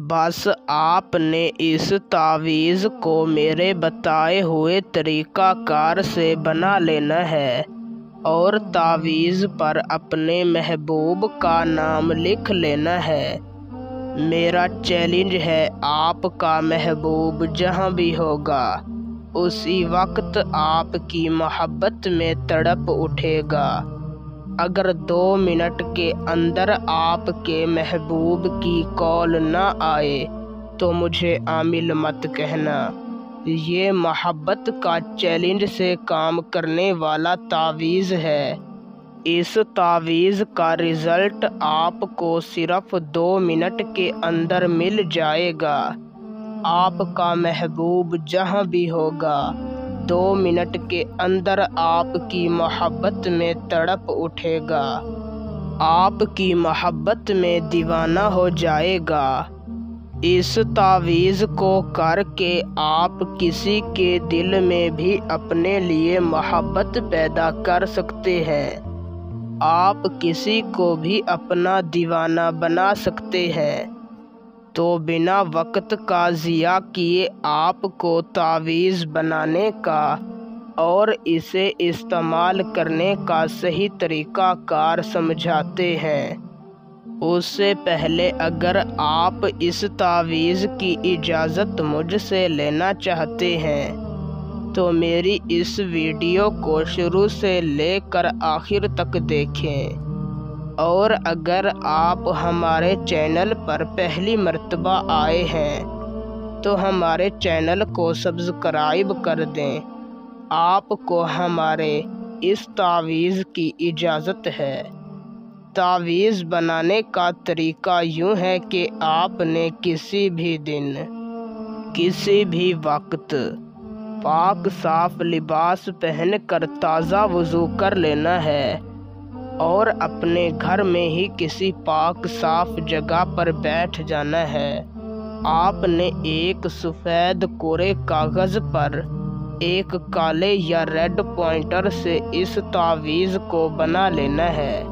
बस आपने इस तावीज़ को मेरे बताए हुए तरीक़ाकार से बना लेना है और तावीज़ पर अपने महबूब का नाम लिख लेना है। मेरा चैलेंज है, आपका महबूब जहाँ भी होगा उसी वक्त आपकी मोहब्बत में तड़प उठेगा। अगर 2 मिनट के अंदर आपके महबूब की कॉल न आए तो मुझे आमिल मत कहना। ये मोहब्बत का चैलेंज से काम करने वाला तावीज़ है। इस तावीज़ का रिज़ल्ट आपको सिर्फ 2 मिनट के अंदर मिल जाएगा। आपका महबूब जहाँ भी होगा 2 मिनट के अंदर आपकी मोहब्बत में तड़प उठेगा, आपकी मोहब्बत में दीवाना हो जाएगा। इस तावीज़ को करके आप किसी के दिल में भी अपने लिए मोहब्बत पैदा कर सकते हैं। आप किसी को भी अपना दीवाना बना सकते हैं। तो बिना वक्त का ज़िया किए आपको तावीज़ बनाने का और इसे इस्तेमाल करने का सही तरीक़ा कार समझाते हैं। उससे पहले अगर आप इस तावीज़ की इजाज़त मुझसे लेना चाहते हैं तो मेरी इस वीडियो को शुरू से लेकर आखिर तक देखें। और अगर आप हमारे चैनल पर पहली मर्तबा आए हैं तो हमारे चैनल को सब्सक्राइब कर दें। आपको हमारे इस तावीज़ की इजाज़त है। तावीज़ बनाने का तरीका यूँ है कि आपने किसी भी दिन किसी भी वक्त पाक साफ लिबास पहनकर ताज़ा वज़ू कर लेना है और अपने घर में ही किसी पाक साफ जगह पर बैठ जाना है। आपने एक सफ़ेद कोरे कागज़ पर एक काले या रेड पॉइंटर से इस तावीज़ को बना लेना है।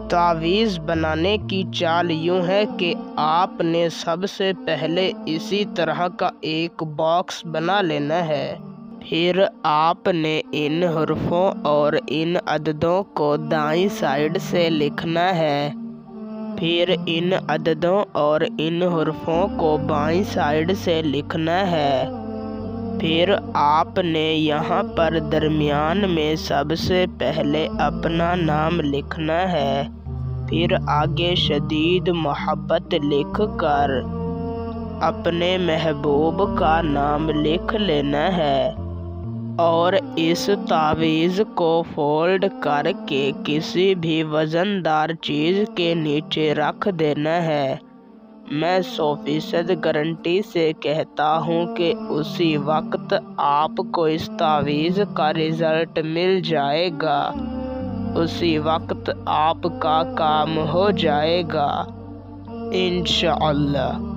तावीज़ बनाने की चाल यूँ है कि आपने सबसे पहले इसी तरह का एक बॉक्स बना लेना है। फिर आपने इन हुर्फ़ों और इन अददों को दाईं साइड से लिखना है। फिर इन अददों और इन हुर्फ़ों को बाईं साइड से लिखना है। फिर आपने यहाँ पर दरमियान में सबसे पहले अपना नाम लिखना है। फिर आगे शदीद मोहब्बत लिख कर अपने महबूब का नाम लिख लेना है और इस तावीज़ को फोल्ड करके किसी भी वज़नदार चीज़ के नीचे रख देना है। मैं 100% गारंटी से कहता हूँ कि उसी वक्त आपको इस तावीज़ का रिज़ल्ट मिल जाएगा। उसी वक्त आपका काम हो जाएगा इंशाअल्लाह।